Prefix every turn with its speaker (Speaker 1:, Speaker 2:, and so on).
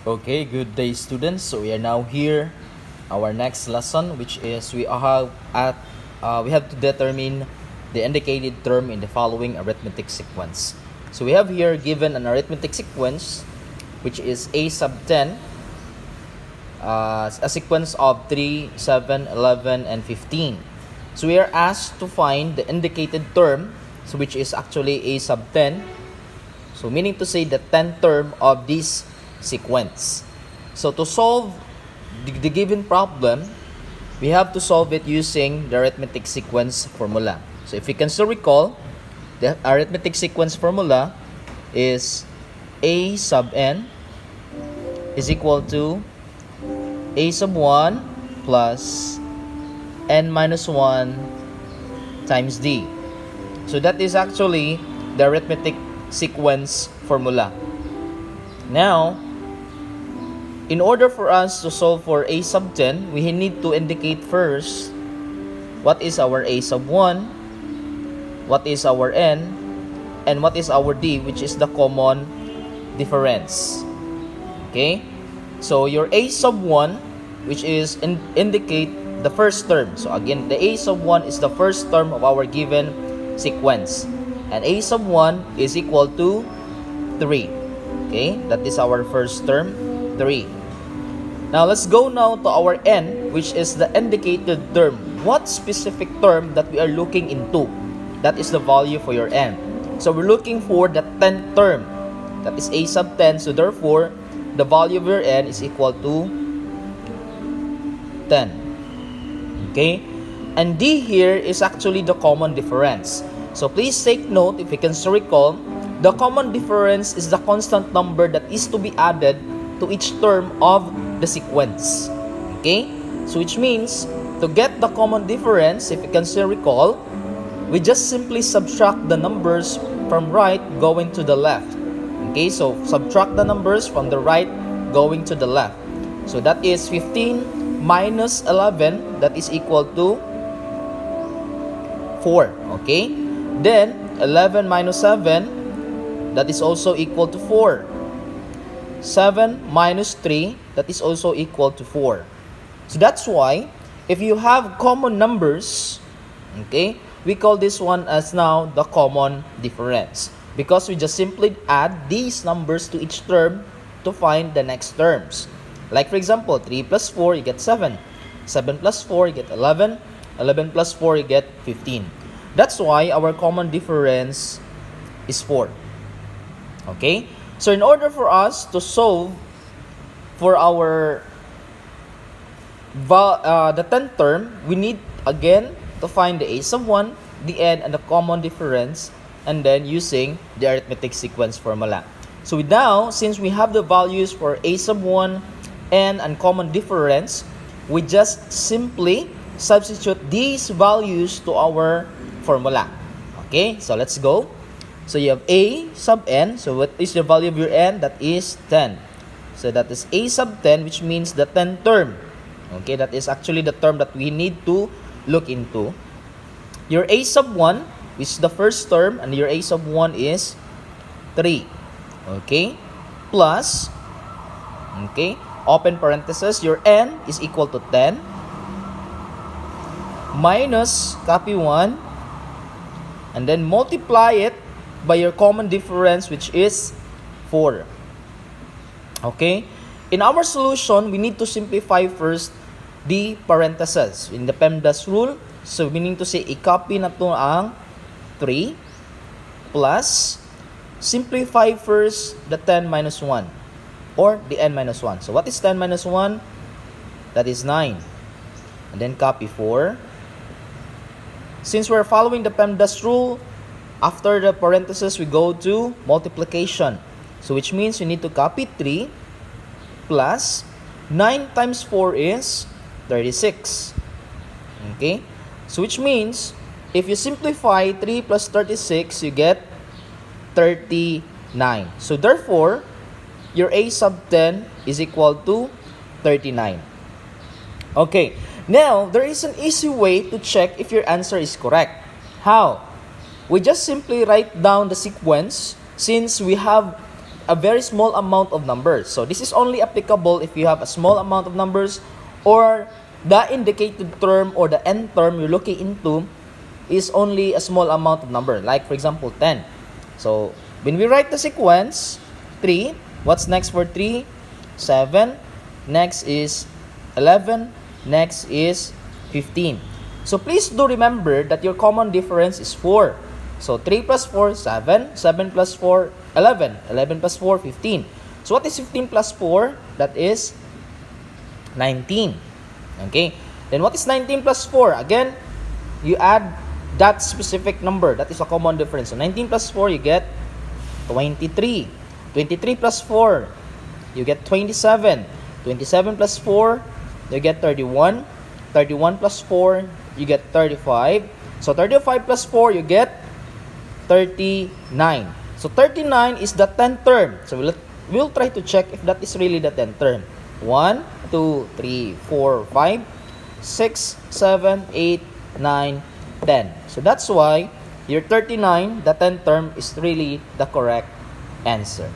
Speaker 1: Okay, good day students. So we are now here, our next lesson, which is we have to determine the indicated term in the following arithmetic sequence. So we have here given an arithmetic sequence, which is a sub 10, a sequence of 3, 7, 11, and 15. So we are asked to find the indicated term, so which is actually a sub 10. So meaning to say the 10th term of this sequence. So to solve the given problem, we have to solve it using the arithmetic sequence formula. So if you can still recall, the arithmetic sequence formula is a sub n is equal to a sub 1 plus n minus 1 times d. So that is actually the arithmetic sequence formula. Now, in order for us to solve for a sub 10, we need to indicate first what is our a sub 1, what is our n, and what is our d, which is the common difference. Okay? So your a sub 1, which is indicate the first term. So again, the a sub 1 is the first term of our given sequence. And a sub 1 is equal to 3. Okay, that is our first term, 3. Now, let's go now to our n, which is the indicated term. What specific term that we are looking into? That is the value for your n. So, we're looking for the 10th term. That is a sub 10. So, therefore, the value of your n is equal to 10. Okay? And d here is actually the common difference. So, please take note, if you can still recall, the common difference is the constant number that is to be added to each term of the sequence. Okay? So which means, to get the common difference, if you can still recall, we just simply subtract the numbers from right going to the left. Okay? So subtract the numbers from the right going to the left. So that is 15 minus 11, that is equal to 4. Okay? Then 11 minus 7, that is also equal to 4. 7 minus 3, that is also equal to 4. So that's why, if you have common numbers, okay, we call this one as now the common difference. Because we just simply add these numbers to each term to find the next terms. Like for example, 3 plus 4, you get 7. 7 plus 4, you get 11. 11 plus 4, you get 15. That's why our common difference is 4. Okay, so in order for us to solve for our the 10th term, we need again to find the a sub 1, the n, and the common difference, and then using the arithmetic sequence formula. So now, since we have the values for a sub 1, n, and common difference, we just simply substitute these values to our formula. Okay, so let's go. So you have a sub n. So what is the value of your n? That is 10. So that is a sub 10, which means the 10th term. Okay, that is actually the term that we need to look into. Your a sub 1, which is the first term, and your a sub 1 is 3. Okay, plus, okay, open parenthesis, your n is equal to 10, minus, copy 1, and then multiply it by your common difference, which is 4. Okay? In our solution, we need to simplify first the parentheses in the PEMDAS rule. So, meaning to say, i-copy na to ang 3 plus, simplify first the 10 minus 1 or the n minus 1. So, what is 10 minus 1? That is 9. And then copy 4. Since we're following the PEMDAS rule, after the parenthesis, we go to multiplication. So, which means you need to copy 3 plus 9 times 4 is 36. Okay? So, which means, if you simplify 3 plus 36, you get 39. So, therefore, your a sub 10 is equal to 39. Okay. Now, there is an easy way to check if your answer is correct. How? We just simply write down the sequence since we have a very small amount of numbers. So this is only applicable if you have a small amount of numbers, or the indicated term or the end term you're looking into is only a small amount of number. Like for example, 10. So when we write the sequence, 3, what's next for 3? 7. Next is 11. Next is 15. So please do remember that your common difference is 4. So 3 plus 4, 7. 7 plus 4, 11. 11 plus 4, 15. So what is 15 plus 4? That is 19. Okay. Then what is 19 plus 4? Again, you add that specific number. That is a common difference. So 19 plus 4, you get 23. 23 plus 4, you get 27. 27 plus 4, you get 31. 31 plus 4, you get 35. So 35 plus 4, you get 39. So 39 is the 10th term. So we'll try to check if that is really the 10th term. 1, 2, 3, 4, 5, 6, 7, 8, 9, 10. So that's why your 39, the 10th term, is really the correct answer.